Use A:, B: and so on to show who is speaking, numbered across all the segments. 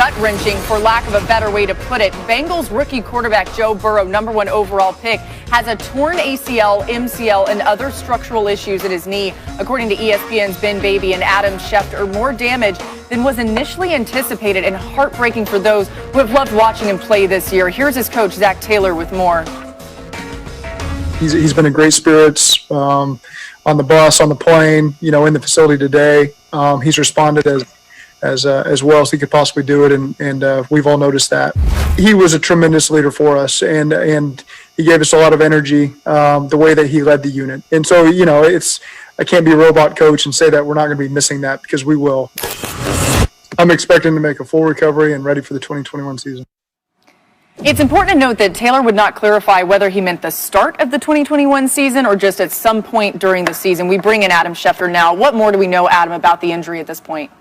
A: gut-wrenching, for lack of a better way to put it. Bengals rookie quarterback Joe Burrow, #1 overall pick, has a torn ACL, MCL, and other structural issues in his knee. According to ESPN's Ben Baby and Adam Schefter, more damage than was initially anticipated, and heartbreaking for those who have loved watching him play this year. Here's his coach, Zach Taylor, with more.
B: He's been in great spirits on the bus, on the plane, in the facility today. He's responded as well as he could possibly do it, and we've all noticed that. He was a tremendous leader for us, and he gave us a lot of energy, the way that he led the unit. And so, I can't be a robot coach and say that we're not going to be missing that, because we will. I'm expecting to make a full recovery and ready for the 2021 season.
A: It's important to note that Taylor would not clarify whether he meant the start of the 2021 season or just at some point during the season. We bring in Adam Schefter now. What more do we know, Adam, about the injury at this point?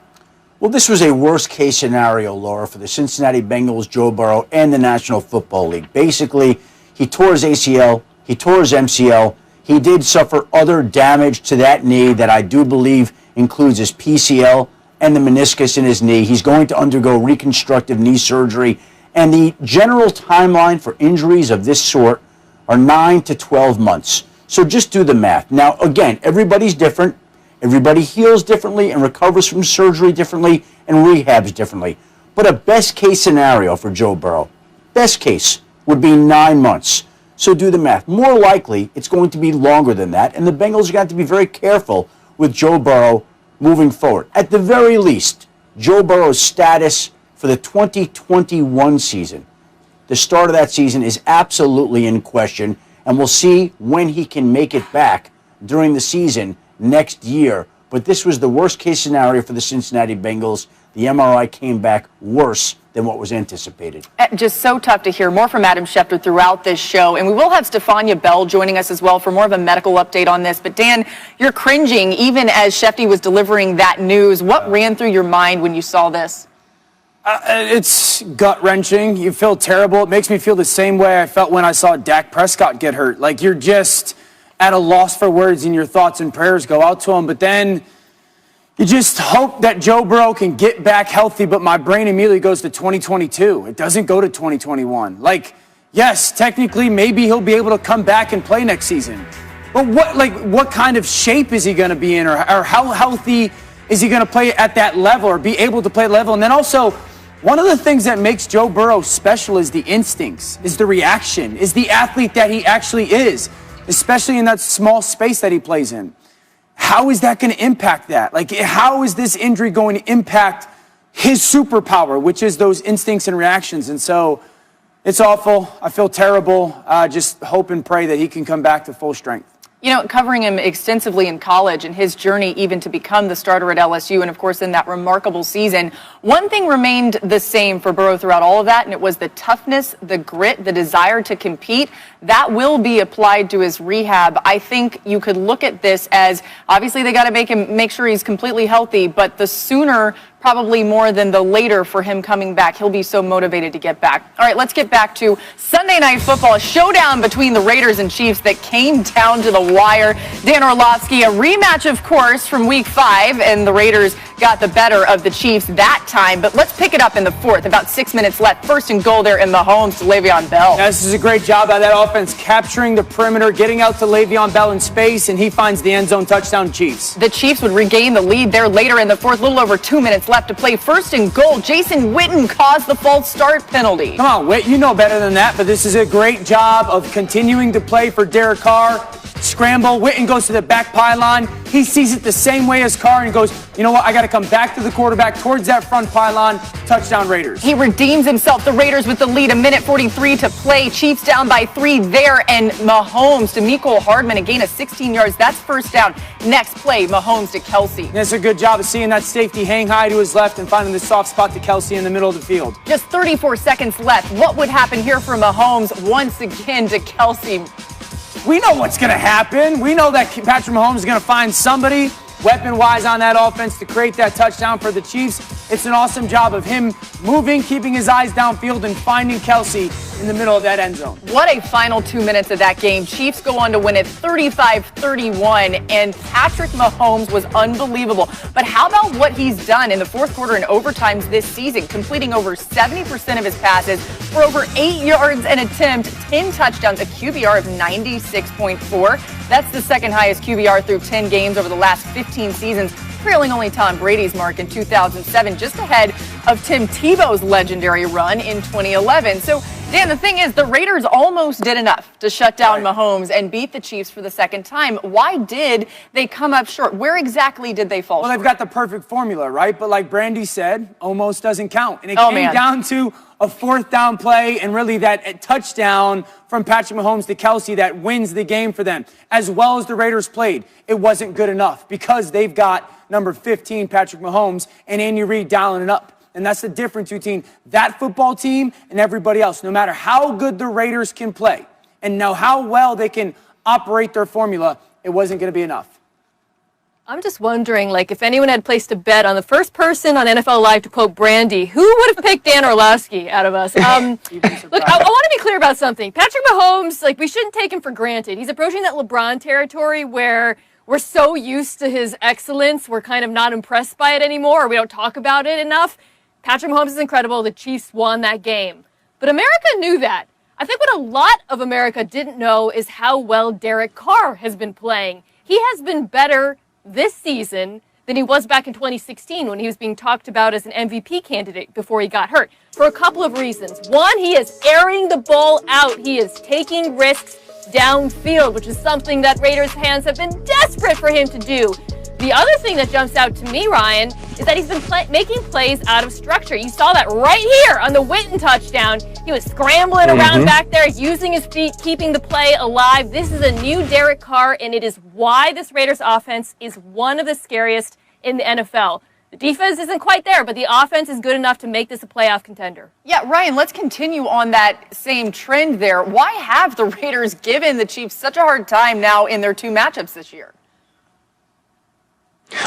C: Well, this was a worst-case scenario, Laura, for the Cincinnati Bengals, Joe Burrow, and the National Football League. Basically, he tore his ACL, he tore his MCL. He did suffer other damage to that knee that I do believe includes his PCL and the meniscus in his knee. He's going to undergo reconstructive knee surgery. And the general timeline for injuries of this sort are 9 to 12 months. So just do the math. Now, again, everybody's different. Everybody heals differently and recovers from surgery differently and rehabs differently. But a best case scenario for Joe Burrow, best case, would be 9 months. So do the math. More likely, it's going to be longer than that. And the Bengals are going to have to be very careful with Joe Burrow moving forward. At the very least, Joe Burrow's status for the 2021 season. The start of that season is absolutely in question, and we'll see when he can make it back during the season next year. But this was the worst case scenario for the Cincinnati Bengals. The MRI came back worse than what was anticipated.
A: Just so tough to hear. More from Adam Schefter throughout this show. And we will have Stefania Bell joining us as well for more of a medical update on this. But Dan, you're cringing even as Schefty was delivering that news. What ran through your mind when you saw this?
D: It's gut-wrenching. You feel terrible. It makes me feel the same way I felt when I saw Dak Prescott get hurt. Like, you're just at a loss for words, and your thoughts and prayers go out to him. But then you just hope that Joe Burrow can get back healthy, but my brain immediately goes to 2022. It doesn't go to 2021. Like, yes, technically, maybe he'll be able to come back and play next season. But what kind of shape is he going to be in, or how healthy is he going to play at that level, or be able to play at level? And then also, one of the things that makes Joe Burrow special is the instincts, is the reaction, is the athlete that he actually is, especially in that small space that he plays in. How is that going to impact that? Like, how is this injury going to impact his superpower, which is those instincts and reactions? And so it's awful. I feel terrible. Just hope and pray that he can come back to full strength.
A: Covering him extensively in college and his journey even to become the starter at LSU, and of course in that remarkable season, one thing remained the same for Burrow throughout all of that, and it was the toughness, the grit, the desire to compete. That will be applied to his rehab. I think you could look at this as, obviously they got to make sure he's completely healthy, but the sooner probably more than the later for him coming back. He'll be so motivated to get back. All right, let's get back to Sunday Night Football, a showdown between the Raiders and Chiefs that came down to the wire. Dan Orlovsky, a rematch, of course, from Week 5, and the Raiders got the better of the Chiefs that time. But let's pick it up in the fourth. About 6 minutes left. First and goal there in Mahomes to Le'Veon Bell.
D: Yeah, this is a great job by that offense, capturing the perimeter, getting out to Le'Veon Bell in space, and he finds the end zone touchdown, Chiefs.
A: The Chiefs would regain the lead there later in the fourth. A little over 2 minutes left to play. First and goal. Jason Witten caused the false start penalty.
D: Come on, Witt, you know better than that, but this is a great job of continuing to play for Derek Carr. Scramble. Witten goes to the back pylon. He sees it the same way as Carr and goes, you know what, I got to come back to the quarterback towards that front pylon. Touchdown, Raiders.
A: He redeems himself. The Raiders with the lead. 1:43 to play. Chiefs down by 3 there. And Mahomes to Mecole Hardman, a gain of 16 yards. That's first down. Next play, Mahomes to Kelsey.
D: That's a good job of seeing that safety hang high to his left and finding the soft spot to Kelsey in the middle of the field.
A: Just 34 seconds left. What would happen here for Mahomes once again to Kelsey?
D: We know what's going to happen. We know that Patrick Mahomes is going to find somebody weapon-wise on that offense to create that touchdown for the Chiefs. It's an awesome job of him moving, keeping his eyes downfield, and finding Kelsey in the middle of that end zone.
A: What a final 2 minutes of that game. Chiefs go on to win it 35-31, and Patrick Mahomes was unbelievable. But how about what he's done in the fourth quarter and overtimes this season, completing over 70% of his passes for over 8 yards an attempt, 10 touchdowns, a QBR of 96.4. That's the second highest QBR through 10 games over the last 15 seasons, trailing only Tom Brady's mark in 2007, just ahead of Tim Tebow's legendary run in 2011. So, Dan, the thing is, the Raiders almost did enough to shut down Mahomes and beat the Chiefs for the second time. Why did they come up short? Where exactly did they fall short?
D: Well, they've got the perfect formula, right? But like Brandy said, almost doesn't count. And it came down to a fourth down play and really that touchdown from Patrick Mahomes to Kelsey that wins the game for them. As well as the Raiders played, it wasn't good enough because they've got number 15, Patrick Mahomes, and Andy Reid dialing it up. And that's the difference between that football team and everybody else. No matter how good the Raiders can play and know how well they can operate their formula, it wasn't going to be enough.
E: I'm just wondering, if anyone had placed a bet on the first person on NFL Live to quote Brandy, who would have picked Dan Orlovsky out of us? Look, I want to be clear about something. Patrick Mahomes, we shouldn't take him for granted. He's approaching that LeBron territory where we're so used to his excellence, we're kind of not impressed by it anymore, or we don't talk about it enough. Patrick Mahomes is incredible. The Chiefs won that game. But America knew that. I think what a lot of America didn't know is how well Derek Carr has been playing. He has been better this season than he was back in 2016 when he was being talked about as an MVP candidate before he got hurt. For a couple of reasons. One, he is airing the ball out. He is taking risks downfield, which is something that Raiders fans have been desperate for him to do. The other thing that jumps out to me, Ryan, is that he's been making plays out of structure. You saw that right here on the Witten touchdown. He was scrambling around back there, using his feet, keeping the play alive. This is a new Derek Carr, and it is why this Raiders offense is one of the scariest in the NFL. The defense isn't quite there, but the offense is good enough to make this a playoff contender.
A: Yeah, Ryan, let's continue on that same trend there. Why have the Raiders given the Chiefs such a hard time now in their two matchups this year?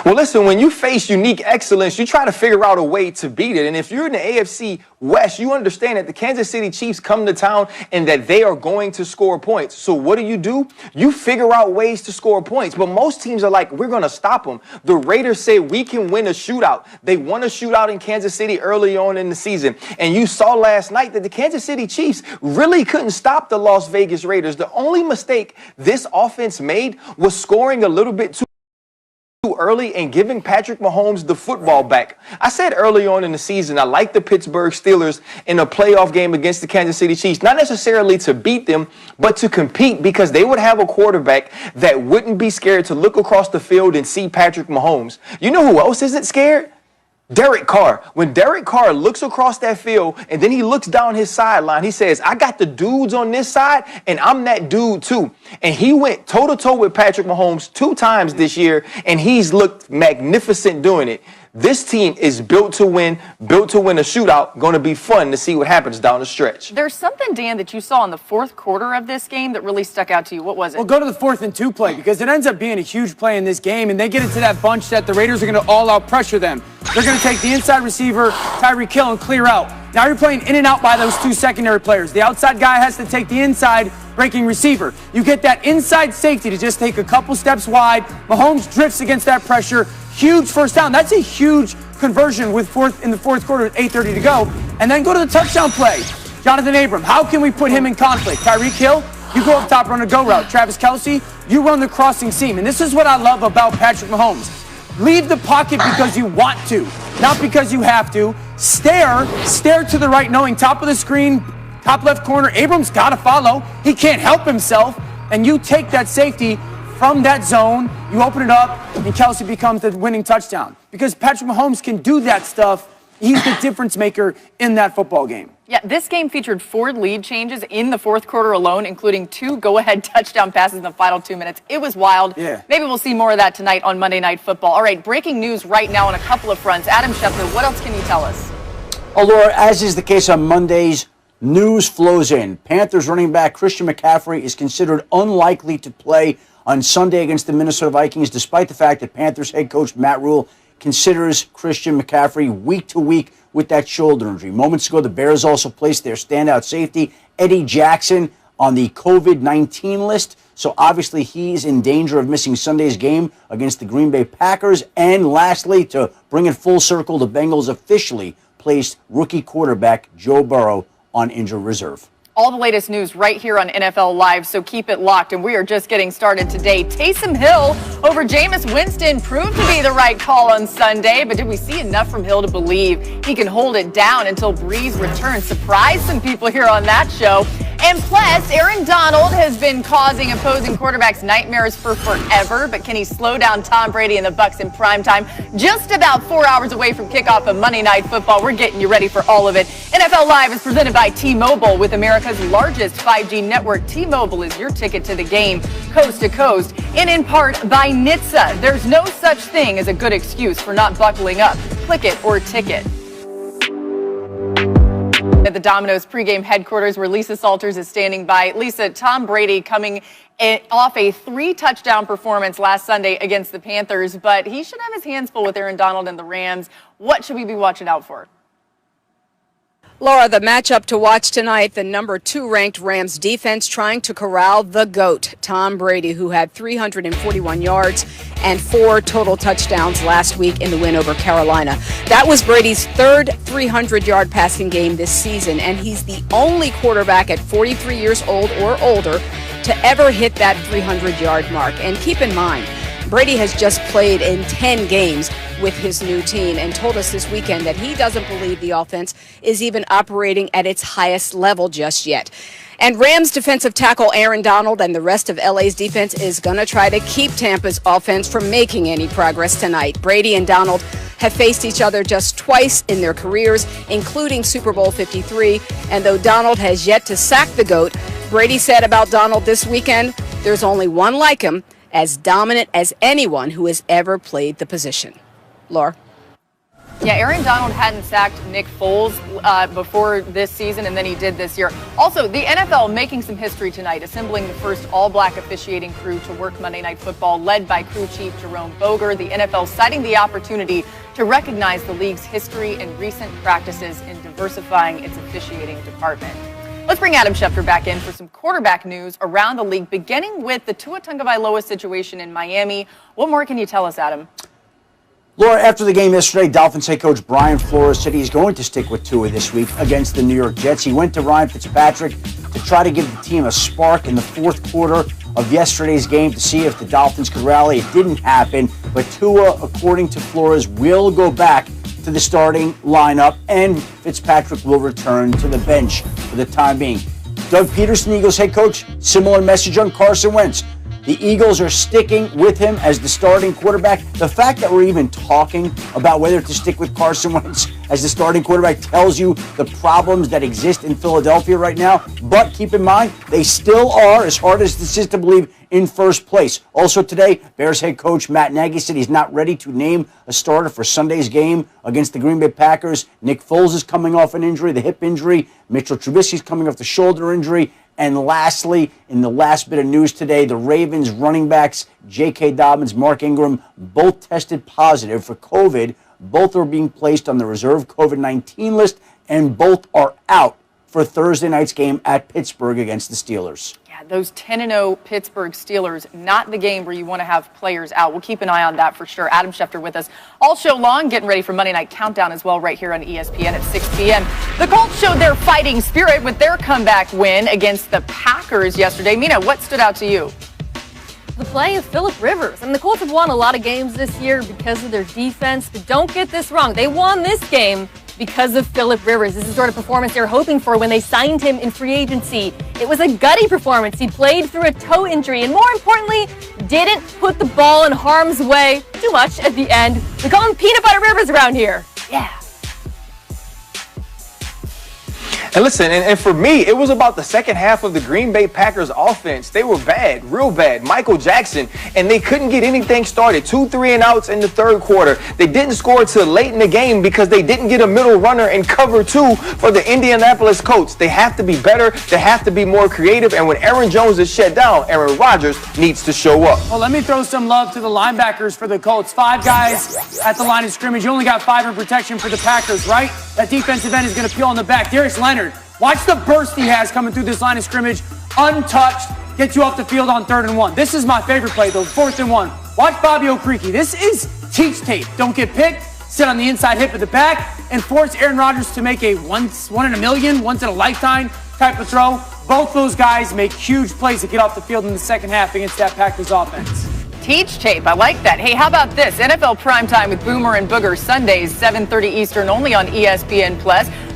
F: Well, listen, when you face unique excellence, you try to figure out a way to beat it. And if you're in the AFC West, you understand that the Kansas City Chiefs come to town and that they are going to score points. So what do? You figure out ways to score points. But most teams are like, we're going to stop them. The Raiders say we can win a shootout. They won a shootout in Kansas City early on in the season. And you saw last night that the Kansas City Chiefs really couldn't stop the Las Vegas Raiders. The only mistake this offense made was scoring a little bit too early and giving Patrick Mahomes the football back. I said early on in the season, I like the Pittsburgh Steelers in a playoff game against the Kansas City Chiefs, not necessarily to beat them, but to compete because they would have a quarterback that wouldn't be scared to look across the field and see Patrick Mahomes. You know who else isn't scared? Derek Carr. When Derek Carr looks across that field and then he looks down his sideline, he says, I got the dudes on this side and I'm that dude too. And he went toe-to-toe with Patrick Mahomes 2 times this year and he's looked magnificent doing it. This team is built to win a shootout. Going to be fun to see what happens down the stretch.
A: There's something, Dan, that you saw in the fourth quarter of this game that really stuck out to you. What was it?
D: Well, go to the 4th and 2 play because it ends up being a huge play in this game, and they get into that bunch that the Raiders are going to all-out pressure them. They're going to take the inside receiver, Tyreek Hill, and clear out. Now you're playing in and out by those 2 secondary players. The outside guy has to take the inside breaking receiver. You get that inside safety to just take a couple steps wide. Mahomes drifts against that pressure. Huge first down. That's a huge conversion in the fourth quarter with 8:30 to go. And then go to the touchdown play. Jonathan Abram, how can we put him in conflict? Tyreek Hill, you go up top, run a go route. Travis Kelce, you run the crossing seam. And this is what I love about Patrick Mahomes. Leave the pocket because you want to, not because you have to. Stare to the right, knowing top of the screen, top left corner, Abrams got to follow. He can't help himself. And you take that safety from that zone, you open it up, and Kelce becomes the winning touchdown. Because Patrick Mahomes can do that stuff. He's the difference maker in that football game.
A: Yeah, this game featured 4 lead changes in the fourth quarter alone, including 2 go-ahead touchdown passes in the final 2 minutes. It was wild.
D: Yeah.
A: Maybe we'll see more of that tonight on Monday Night Football. All right, breaking news right now on a couple of fronts. Adam Schefter, what else can you tell us?
C: Oh, Laura, as is the case on Mondays, news flows in. Panthers running back Christian McCaffrey is considered unlikely to play on Sunday against the Minnesota Vikings, despite the fact that Panthers head coach Matt Rule considers Christian McCaffrey week to week with that shoulder injury. Moments ago, the Bears also placed their standout safety, Eddie Jackson, on the COVID-19 list. So obviously he's in danger of missing Sunday's game against the Green Bay Packers. And lastly, to bring it full circle, the Bengals officially placed rookie quarterback Joe Burrow on injured reserve.
A: All the latest news right here on NFL Live, so keep it locked. And we are just getting started today. Taysom Hill over Jameis Winston proved to be the right call on Sunday, but did we see enough from Hill to believe he can hold it down until Breeze returns? Surprise some people here on that show. And plus, Aaron Donald has been causing opposing quarterbacks nightmares for forever, but can he slow down Tom Brady and the Bucs in primetime? Just about 4 hours away from kickoff of Monday Night Football. We're getting you ready for all of it. NFL Live is presented by T-Mobile. With America's largest 5G network, T-Mobile is your ticket to the game, coast to coast, and in part by NHTSA. There's no such thing as a good excuse for not buckling up. Click it or ticket. At the Domino's pregame headquarters where Lisa Salters is standing by. Lisa, Tom Brady coming off a 3-touchdown performance last Sunday against the Panthers, but he should have his hands full with Aaron Donald and the Rams. What should we be watching out for?
G: Laura, the matchup to watch tonight, the number 2 ranked Rams defense trying to corral the GOAT, Tom Brady, who had 341 yards and 4 total touchdowns last week in the win over Carolina. That was Brady's 3rd 300-yard passing game this season, and he's the only quarterback at 43 years old or older to ever hit that 300-yard mark. And keep in mind, Brady has just played in 10 games with his new team and told us this weekend that he doesn't believe the offense is even operating at its highest level just yet. And Rams defensive tackle Aaron Donald and the rest of LA's defense is going to try to keep Tampa's offense from making any progress tonight. Brady and Donald have faced each other just twice in their careers, including Super Bowl 53. And though Donald has yet to sack the GOAT, Brady said about Donald this weekend, there's only one like him, as dominant as anyone who has ever played the position. Laura?
A: Yeah, Aaron Donald hadn't sacked Nick Foles before this season, and then he did this year. Also, the NFL making some history tonight, assembling the first all-black officiating crew to work Monday Night Football, led by crew chief Jerome Boger. The NFL citing the opportunity to recognize the league's history and recent practices in diversifying its officiating department. Let's bring Adam Schefter back in for some quarterback news around the league, beginning with the Tua Tagovailoa situation in Miami. What more can you tell us, Adam?
C: Laura, after the game yesterday, Dolphins head coach Brian Flores said he's going to stick with Tua this week against the New York Jets. He went to Ryan Fitzpatrick to try to give the team a spark in the fourth quarter of yesterday's game to see if the Dolphins could rally. It didn't happen, but Tua, according to Flores, will go back to the starting lineup, and Fitzpatrick will return to the bench for the time being. Doug Peterson, Eagles head coach, similar message on Carson Wentz. The Eagles are sticking with him as the starting quarterback. The fact that we're even talking about whether to stick with Carson Wentz as the starting quarterback tells you the problems that exist in Philadelphia right now. But keep in mind, they still are, as hard as this is to believe, in first place. Also today, Bears head coach Matt Nagy said he's not ready to name a starter for Sunday's game against the Green Bay Packers. Nick Foles is coming off an injury, the hip injury. Mitchell Trubisky's coming off the shoulder injury. And lastly, in the last bit of news today, the Ravens running backs, J.K. Dobbins, Mark Ingram, both tested positive for COVID. Both are being placed on the reserve COVID-19 list, and both are out for Thursday night's game at Pittsburgh against the Steelers.
A: Yeah, those 10-0 Pittsburgh Steelers, not the game where you want to have players out. We'll keep an eye on that for sure. Adam Schefter with us all show long, getting ready for Monday Night Countdown as well right here on ESPN at 6 p.m. The Colts showed their fighting spirit with their comeback win against the Packers yesterday. Mina, what stood out to you?
E: The play of Phillip Rivers. And the Colts have won a lot of games this year because of their defense, but don't get this wrong. They won this game because of Phillip Rivers. This is the sort of performance they were hoping for when they signed him in free agency. It was a gutty performance. He played through a toe injury and, more importantly, didn't put the ball in harm's way too much at the end. We call him Peanut Butter Rivers around here. Yeah.
F: And listen, and for me, it was about the second half of the Green Bay Packers offense. They were bad, real bad. Michael Jackson, and they couldn't get anything started. 2 3-and-outs in the third quarter. They didn't score till late in the game because they didn't get a middle runner in cover 2 for the Indianapolis Colts. They have to be better. They have to be more creative. And when Aaron Jones is shut down, Aaron Rodgers needs to show up.
D: Well, let me throw some love to the linebackers for the Colts. 5 guys at the line of scrimmage. You only got 5 in protection for the Packers, right? That defensive end is going to peel on the back. Darius Leonard, watch the burst he has coming through this line of scrimmage. Untouched, get you off the field on 3rd and 1. This is my favorite play, though, 4th and 1. Watch Bobby Okereke. This is teach tape. Don't get picked, sit on the inside hip of the back, and force Aaron Rodgers to make a one in a million, once in a lifetime type of throw. Both those guys make huge plays to get off the field in the second half against that Packers offense.
A: Teach tape. I like that. Hey, how about this? NFL Primetime with Boomer and Booger, Sundays, 7:30 Eastern, only on ESPN+.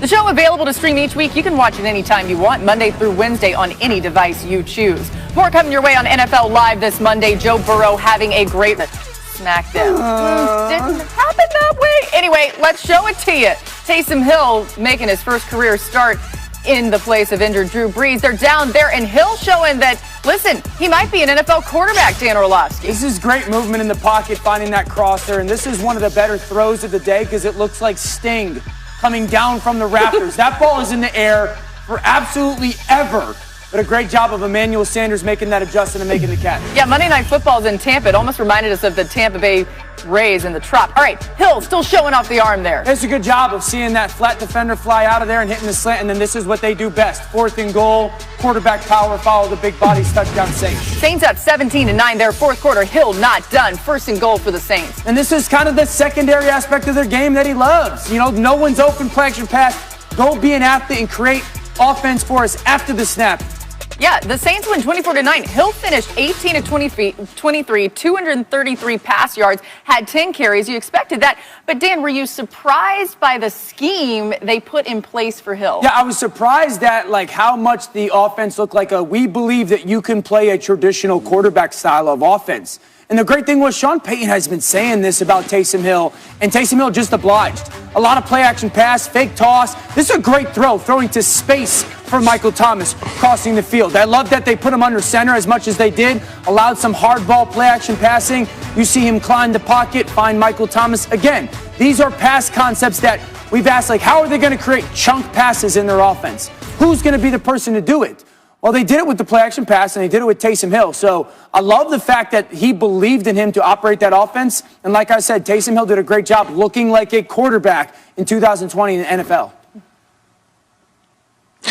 A: The show available to stream each week. You can watch it anytime you want, Monday through Wednesday on any device you choose. More coming your way on NFL Live this Monday. Joe Burrow having a great smackdown. Didn't happen that way. Anyway, let's show it to you. Taysom Hill making his first career start in the place of injured Drew Brees. They're down there, and Hill showing that, listen, he might be an NFL quarterback, Dan Orlovsky.
D: This is great movement in the pocket, finding that crosser, and this is one of the better throws of the day because it looks like Sting coming down from the Raptors. That ball is in the air for absolutely ever. But a great job of Emmanuel Sanders making that adjustment and making the catch.
A: Yeah, Monday Night Football's in Tampa. It almost reminded us of the Tampa Bay Rays in the Trop. All right, Hill still showing off the arm there.
D: It's a good job of seeing that flat defender fly out of there and hitting the slant, and then this is what they do best. 4th and goal, quarterback power, follow the big bodies, touchdown Saints.
A: Saints up 17-9 there, 4th quarter. Hill not done. 1st and goal for the Saints.
D: And this is kind of the secondary aspect of their game that he loves. You know, no one's open, play action pass. Go be an athlete and create offense for us after the snap.
A: Yeah, the Saints win 24-9. Hill finished 18 of 23, 233 pass yards, had 10 carries. You expected that. But, Dan, were you surprised by the scheme they put in place for Hill?
D: Yeah, I was surprised at, how much the offense looked like we believe that you can play a traditional quarterback style of offense. And the great thing was Sean Payton has been saying this about Taysom Hill, and Taysom Hill just obliged. A lot of play-action pass, fake toss. This is a great throw, throwing to space for Michael Thomas, crossing the field. I love that they put him under center as much as they did, allowed some hard ball play-action passing. You see him climb the pocket, find Michael Thomas. Again, these are pass concepts that we've asked, how are they going to create chunk passes in their offense? Who's going to be the person to do it? Well, they did it with the play-action pass, and they did it with Taysom Hill. So I love the fact that he believed in him to operate that offense. And like I said, Taysom Hill did a great job looking like a quarterback in 2020 in the NFL.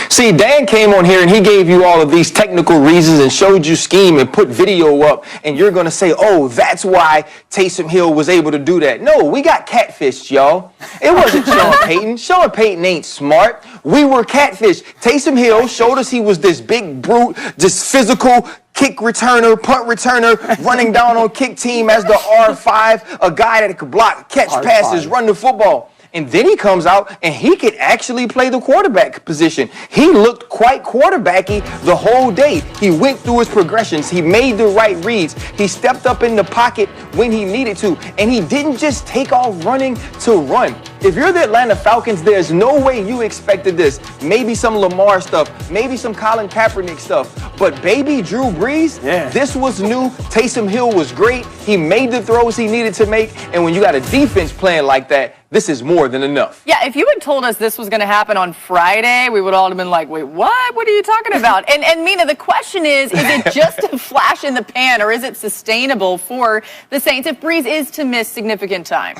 F: See, Dan came on here and he gave you all of these technical reasons and showed you scheme and put video up, and you're going to say, oh, that's why Taysom Hill was able to do that. No, we got catfished, y'all. It wasn't Sean Payton. Sean Payton ain't smart. We were catfished. Taysom Hill showed us he was this big brute, this physical kick returner, punt returner, running down on kick team as the R5, a guy that could block, catch passes, run the football. And then he comes out and he could actually play the quarterback position. He looked quite quarterbacky the whole day. He went through his progressions. He made the right reads. He stepped up in the pocket when he needed to. And he didn't just take off running to run. If you're the Atlanta Falcons, there's no way you expected this. Maybe some Lamar stuff, maybe some Colin Kaepernick stuff. But baby Drew Brees, this was new. Taysom Hill was great. He made the throws he needed to make. And when you got a defense playing like that, this is more than enough.
A: Yeah, if you had told us this was going to happen on Friday, we would all have been like, wait, what? What are you talking about? And Mina, the question is it just a flash in the pan, or is it sustainable for the Saints if Brees is to miss significant time?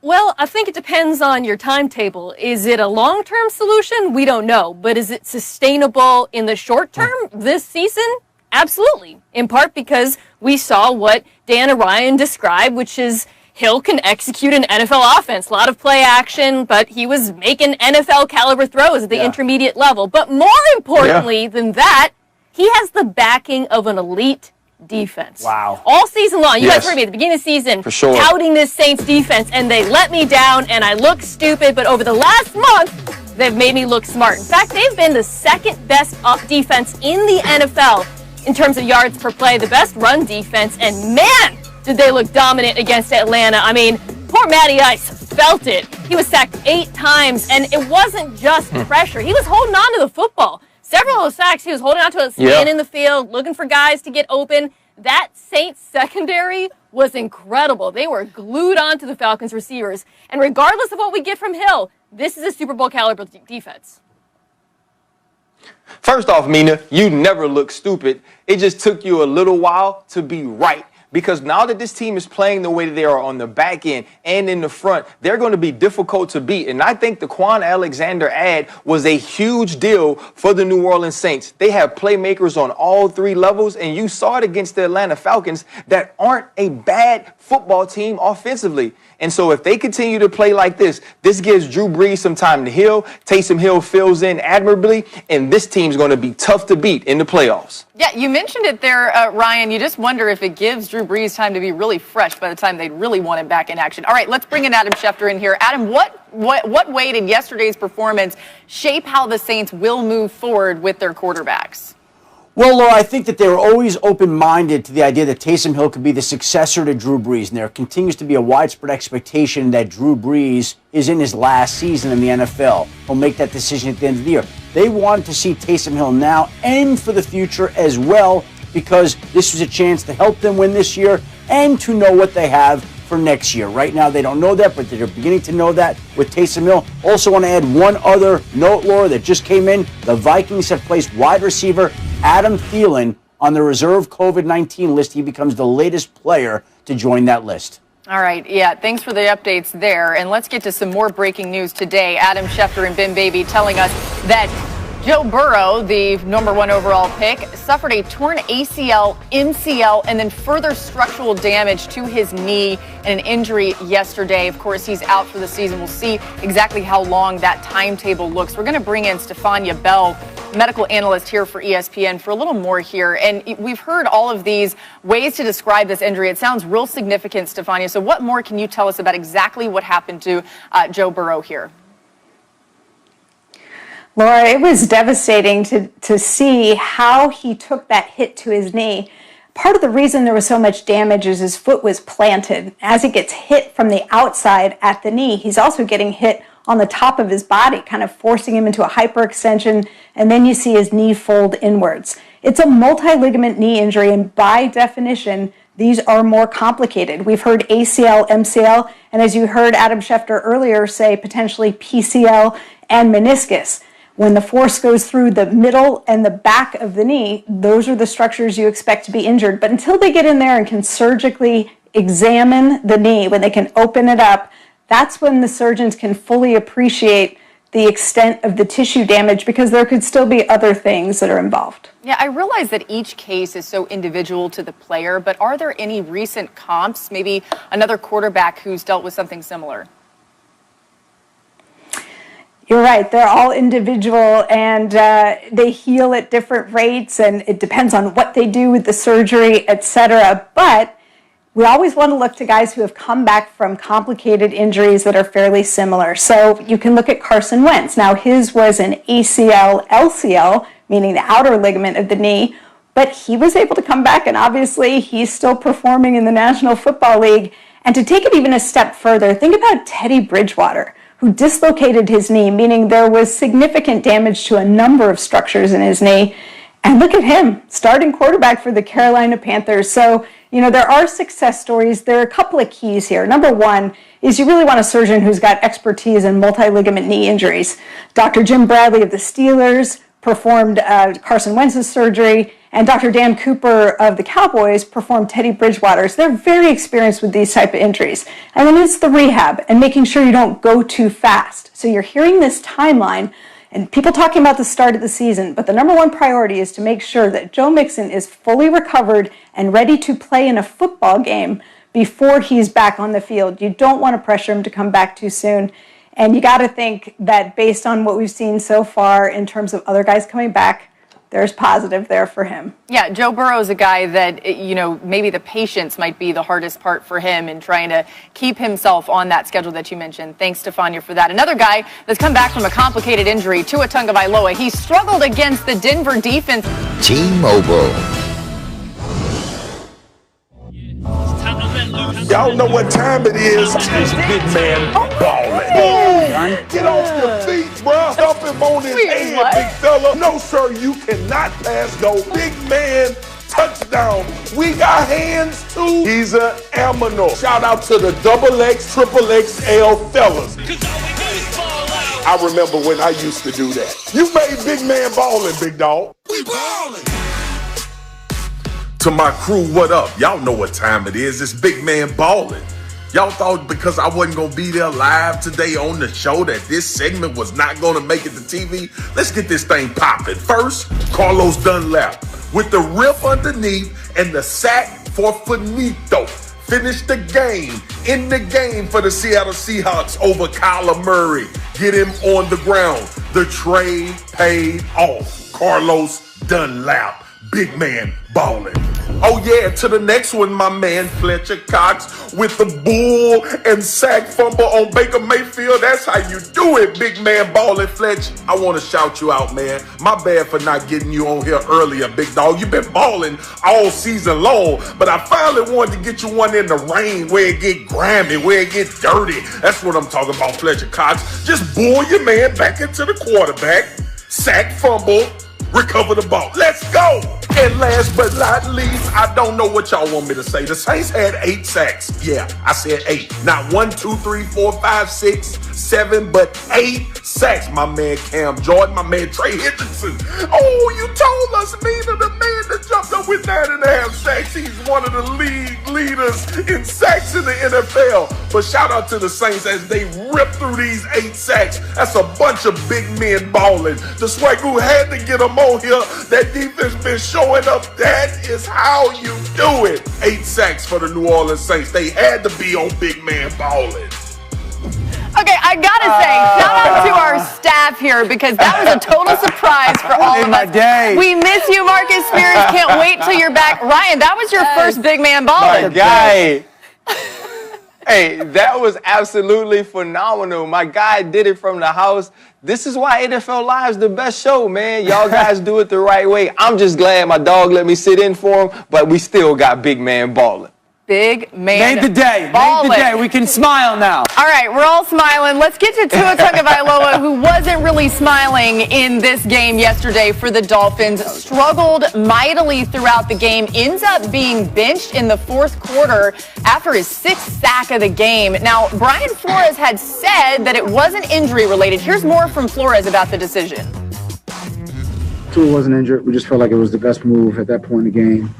E: Well, I think it depends on your timetable. Is it a long-term solution? We don't know. But is it sustainable in the short term this season? Absolutely. In part because we saw what Dan and Ryan described, which is Hill can execute an NFL offense. A lot of play action, but he was making NFL caliber throws at the intermediate level. But more importantly than that, he has the backing of an elite defense.
D: Wow.
E: All season long. You guys heard me at the beginning of the season touting this Saints defense, and they let me down, and I look stupid. But over the last month, they've made me look smart. In fact, they've been the second best defense in the NFL in terms of yards per play, the best run defense, and man, did they look dominant against Atlanta. I mean, poor Matty Ice felt it He was sacked 8 times, and it wasn't just pressure. He was holding on to the football. Several of those sacks, he was holding on to it, staying in the field, looking for guys to get open. That Saints secondary was incredible. They were glued onto the Falcons receivers. And regardless of what we get from Hill, this is a Super Bowl caliber defense.
F: First off, Mina, you never look stupid. It just took you a little while to be right. Because now that this team is playing the way that they are on the back end and in the front, they're going to be difficult to beat. And I think the Quan Alexander ad was a huge deal for the New Orleans Saints. They have playmakers on all 3 levels, and you saw it against the Atlanta Falcons that aren't a bad football team offensively. And so if they continue to play like this gives Drew Brees some time to heal. Taysom Hill fills in admirably, and this team's going to be tough to beat in the playoffs.
A: Yeah, you mentioned it there, Ryan. You just wonder if it gives Drew Brees time to be really fresh by the time they'd really want him back in action. All right, let's bring in Adam Schefter in here. Adam, what way did yesterday's performance shape how the Saints will move forward with their quarterbacks?
C: Well, Laura, I think that they were always open-minded to the idea that Taysom Hill could be the successor to Drew Brees, and there continues to be a widespread expectation that Drew Brees is in his last season in the NFL. He'll make that decision at the end of the year. They wanted to see Taysom Hill now and for the future as well, because this was a chance to help them win this year and to know what they have for next year. Right now, they don't know that, but they're beginning to know that with Taysom Hill. Also want to add one other note, Laura, that just came in. The Vikings have placed wide receiver Adam Thielen on the reserve COVID-19 list. He becomes the latest player to join that list.
A: All right, yeah, thanks for the updates there. And let's get to some more breaking news today. Adam Schefter and Ben Baby telling us that Joe Burrow, the #1 overall pick, suffered a torn ACL, MCL, and then further structural damage to his knee and an injury yesterday. Of course, he's out for the season. We'll see exactly how long that timetable looks. We're going to bring in Stefania Bell, medical analyst here for ESPN, for a little more here. And we've heard all of these ways to describe this injury. It sounds real significant, Stefania. So what more can you tell us about exactly what happened to Joe Burrow here?
H: Laura, it was devastating to see how he took that hit to his knee. Part of the reason there was so much damage is his foot was planted. As he gets hit from the outside at the knee, he's also getting hit on the top of his body, kind of forcing him into a hyperextension, and then you see his knee fold inwards. It's a multi-ligament knee injury, and by definition, these are more complicated. We've heard ACL, MCL, and as you heard Adam Schefter earlier say, potentially PCL and meniscus. When the force goes through the middle and the back of the knee, those are the structures you expect to be injured. But until they get in there and can surgically examine the knee, when they can open it up, that's when the surgeons can fully appreciate the extent of the tissue damage, because there could still be other things that are involved.
A: Yeah, I realize that each case is so individual to the player, but are there any recent comps, maybe another quarterback who's dealt with something similar?
H: You're right. They're all individual, and they heal at different rates, and it depends on what they do with the surgery, etc. But we always want to look to guys who have come back from complicated injuries that are fairly similar. So you can look at Carson Wentz. Now, his was an ACL, LCL, meaning the outer ligament of the knee, but he was able to come back, and obviously he's still performing in the National Football League. And to take it even a step further, think about Teddy Bridgewater, who dislocated his knee, meaning there was significant damage to a number of structures in his knee. And look at him, starting quarterback for the Carolina Panthers. So, there are success stories. There are a couple of keys here. Number one is you really want a surgeon who's got expertise in multi-ligament knee injuries. Dr. Jim Bradley of the Steelers performed Carson Wentz's surgery, and Dr. Dan Cooper of the Cowboys performed Teddy Bridgewater's. They're very experienced with these type of injuries. And then it's the rehab and making sure you don't go too fast. So you're hearing this timeline and people talking about the start of the season, but the number one priority is to make sure that Joe Mixon is fully recovered and ready to play in a football game before he's back on the field. You don't want to pressure him to come back too soon. And you got to think that based on what we've seen so far in terms of other guys coming back, there's positive there for him.
A: Yeah, Joe Burrow is a guy that, maybe the patience might be the hardest part for him in trying to keep himself on that schedule that you mentioned. Thanks, Stefania, for that. Another guy that's come back from a complicated injury, Tua Tagovailoa. He struggled against the Denver defense.
I: T-Mobile. Y'all know what time it is. It's big man balling. Get off your feet, bro. Dump him on his head, big fella. No, sir, you cannot pass go. Big man touchdown. We got hands too. He's an aminal. Shout out to the XXL, triple XL fellas. I remember when I used to do that. You made big man ballin', big dog. We ballin'. To my crew, what up? Y'all know what time it is. It's big man ballin'. Y'all thought because I wasn't gonna be there live today on the show that this segment was not gonna make it to TV? Let's get this thing poppin'. First, Carlos Dunlap with the rip underneath and the sack for Finito. Finished the game, in the game for the Seattle Seahawks over Kyler Murray. Get him on the ground. The trade paid off. Carlos Dunlap, big man ballin'. Oh yeah, to the next one, my man Fletcher Cox with the bull and sack fumble on Baker Mayfield. That's how you do it, big man ballin', Fletch. I want to shout you out, man. My bad for not getting you on here earlier, big dog. You've been ballin' all season long, but I finally wanted to get you one in the rain where it get grimy, where it get dirty. That's what I'm talking about, Fletcher Cox. Just bull your man back into the quarterback, sack fumble, recover the ball. Let's go. And last but not least, I don't know what y'all want me to say. The Saints had 8 sacks. Yeah, I said 8. Not 1, 2, 3, 4, 5, 6, 7, but 8 sacks. My man Cam Jordan, my man Trey Hendrickson. Oh, you told us, Mina, the man that jumped up with 9.5 sacks. He's one of the league leaders in sacks in the NFL. But shout out to the Saints as they rip through these 8 sacks. That's a bunch of big men balling. The Swagoo had to get them on here. That defense been showing up. That is how you do it. 8 sacks for the New Orleans Saints. They had to be on big man balling.
A: Okay, I gotta say, shout out to our staff here because that was a total surprise for all of us. We miss you, Marcus Spears. Can't wait till you're back. Ryan, that was your first big man balling.
F: My guy. Hey, that was absolutely phenomenal. My guy did it from the house. This is why NFL Live's the best show, man. Y'all guys do it the right way. I'm just glad my dog let me sit in for him, but we still got big man balling.
A: Big man.
D: Made the day.
A: Ballin'.
D: Made the day. We can smile now.
A: All right, we're all smiling. Let's get to Tua Tagovailoa, who wasn't really smiling in this game yesterday for the Dolphins. Struggled mightily throughout the game. Ends up being benched in the fourth quarter after his 6th sack of the game. Now, Brian Flores had said that it wasn't injury related. Here's more from Flores about the decision.
J: Tua wasn't injured. We just felt like it was the best move at that point in the game.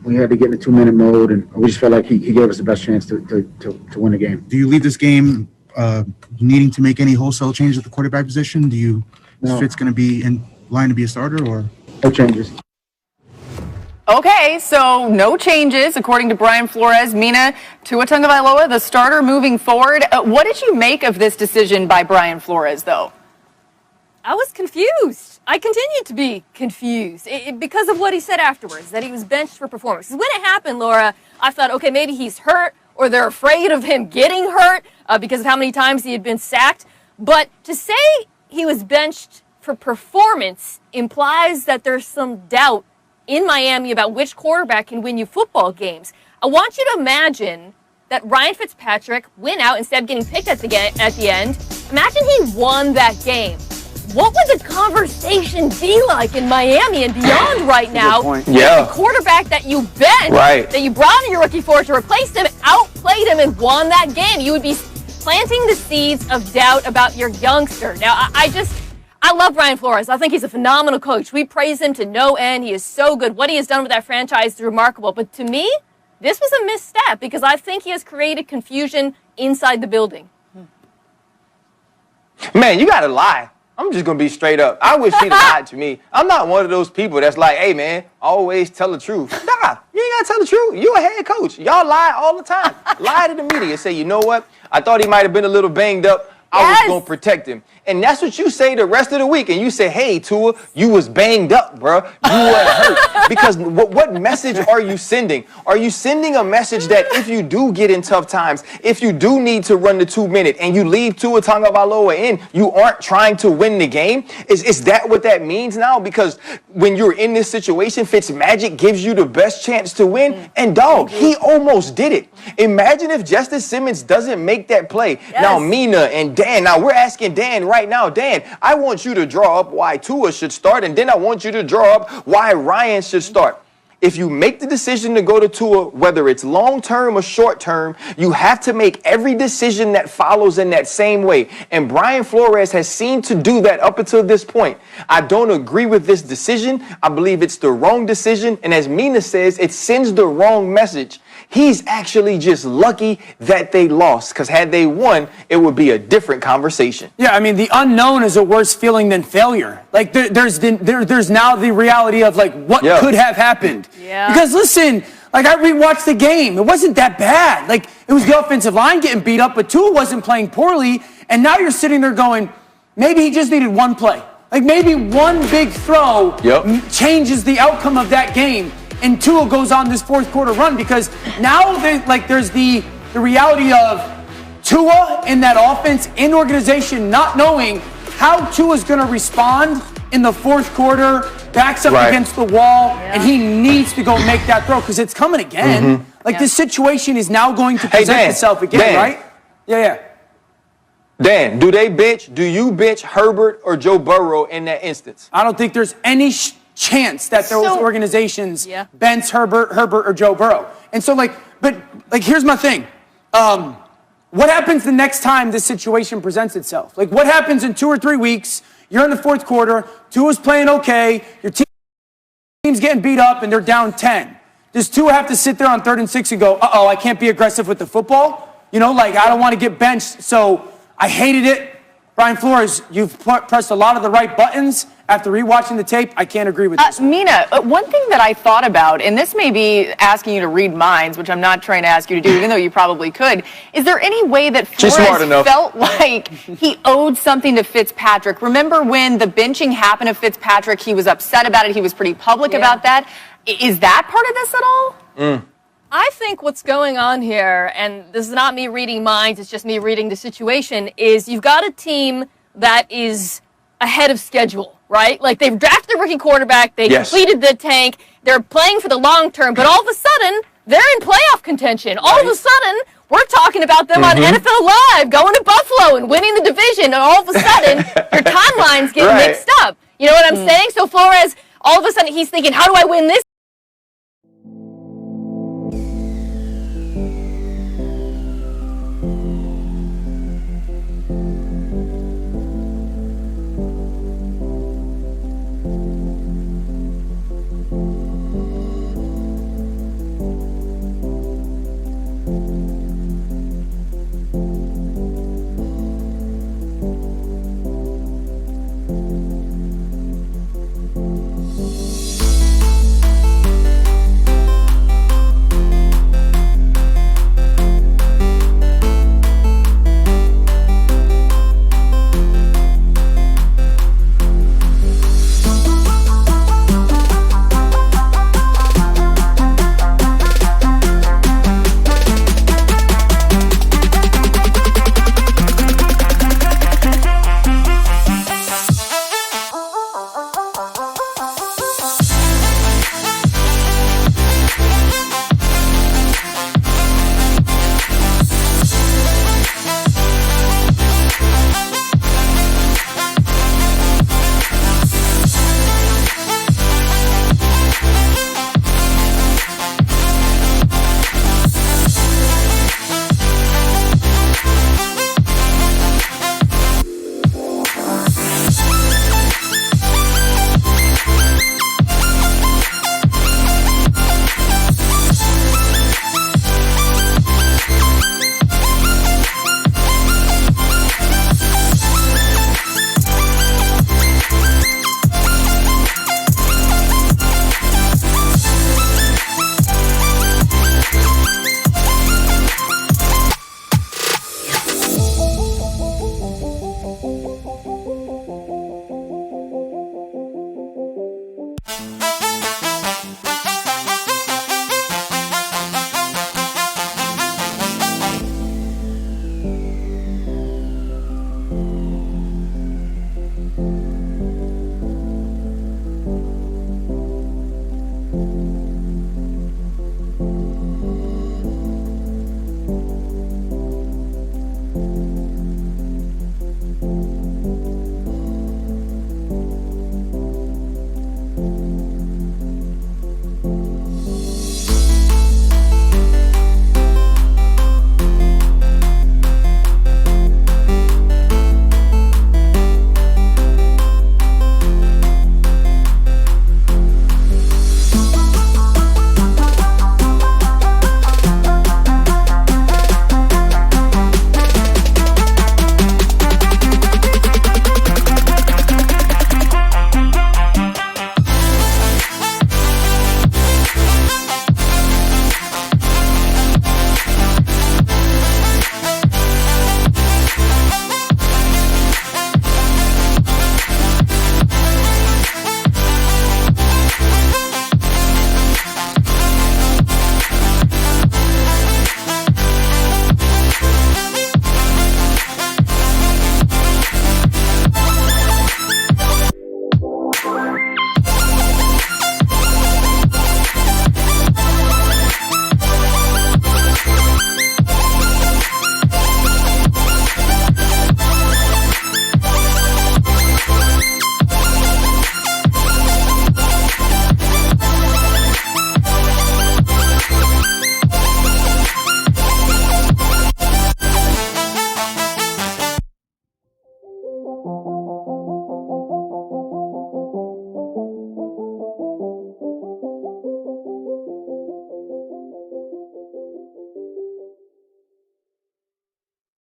J: We had to get in a 2-minute mode, and we just felt like he gave us the best chance to win the game.
K: Do you leave this game needing to make any wholesale changes at the quarterback position? Is Fitz going to be in line to be a starter, or
J: no changes?
A: Okay, so no changes, according to Brian Flores. Mina, Tua Tagovailoa, the starter moving forward. What did you make of this decision by Brian Flores, though?
E: I was confused. I continue to be confused because of what he said afterwards, that he was benched for performance. When it happened, Laura, I thought, okay, maybe he's hurt or they're afraid of him getting hurt because of how many times he had been sacked. But to say he was benched for performance implies that there's some doubt in Miami about which quarterback can win you football games. I want you to imagine that Ryan Fitzpatrick went out instead of getting picked at the end. Imagine he won that game. What would the conversation be like in Miami and beyond right now?
F: Yeah.
E: The quarterback that you benched, that you brought in your rookie for to replace him, outplayed him and won that game. You would be planting the seeds of doubt about your youngster. Now, I love Brian Flores. I think he's a phenomenal coach. We praise him to no end. He is so good. What he has done with that franchise is remarkable. But to me, this was a misstep because I think he has created confusion inside the building.
F: Man, you gotta lie. I'm just going to be straight up. I wish he'd lied to me. I'm not one of those people that's like, hey, man, always tell the truth. Nah, you ain't got to tell the truth. You a head coach. Y'all lie all the time. Lie to the media. Say, you know what? I thought he might have been a little banged up. I was going to protect him. And that's what you say the rest of the week. And you say, hey, Tua, you was banged up, bro. You were hurt. Because what message are you sending? Are you sending a message that if you do get in tough times, if you do need to run the 2 minute and you leave Tua Tagovailoa in, you aren't trying to win the game? Is that what that means now? Because when you're in this situation, Fitzmagic gives you the best chance to win. And dog, he almost did it. Imagine if Justice Simmons doesn't make that play.
E: Yes.
F: Now, Mina and Dan, now we're asking Dan right now, Dan, I want you to draw up why Tua should start, and then I want you to draw up why Ryan should start. If you make the decision to go to Tua, whether it's long-term or short-term, you have to make every decision that follows in that same way. And Brian Flores has seemed to do that up until this point. I don't agree with this decision. I believe it's the wrong decision. And as Mina says, it sends the wrong message. He's actually just lucky that they lost, because had they won, it would be a different conversation.
D: Yeah, I mean, the unknown is a worse feeling than failure. Like, there's now the reality of, like, what could have happened.
E: Yeah.
D: Because, listen, like, I rewatched the game. It wasn't that bad. Like, it was the offensive line getting beat up, but Tua wasn't playing poorly. And now you're sitting there going, maybe he just needed one play. Like, maybe one big throw changes the outcome of that game. And Tua goes on this fourth quarter run, because now there's the reality of Tua in that offense and organization not knowing how Tua's going to respond in the fourth quarter, backs up against the wall, and he needs to go make that throw because it's coming again. This situation is now going to present itself again, right? Yeah.
F: Dan, do you bench Herbert or Joe Burrow in that instance?
D: I don't think there's any chance that those organizations bench Herbert or Joe Burrow. And so, but here's my thing. What happens the next time this situation presents itself? Like, what happens in 2 or 3 weeks? You're in the fourth quarter, Tua's playing okay, your team's getting beat up, and they're down 10. Does Tua have to sit there on 3rd and 6 and go, uh-oh, I can't be aggressive with the football? You know, like, I don't want to get benched, so I hated it. Brian Flores, you've pressed a lot of the right buttons. After rewatching the tape, I can't agree with this.
A: Mina, one thing that I thought about, and this may be asking you to read minds, which I'm not trying to ask you to do, even though you probably could. Is there any way that Flores felt like he owed something to Fitzpatrick? Remember when the benching happened to Fitzpatrick, he was upset about it, he was pretty public about that. Is that part of this at all?
E: I think what's going on here, and this is not me reading minds, it's just me reading the situation, is you've got a team that is ahead of schedule, right? Like, they've drafted a rookie quarterback, they completed the tank, they're playing for the long term, but all of a sudden, they're in playoff contention. All of a sudden, we're talking about them on NFL Live, going to Buffalo and winning the division, and all of a sudden, your timelines get mixed up. You know what I'm saying? So Flores, all of a sudden, he's thinking, how do I win this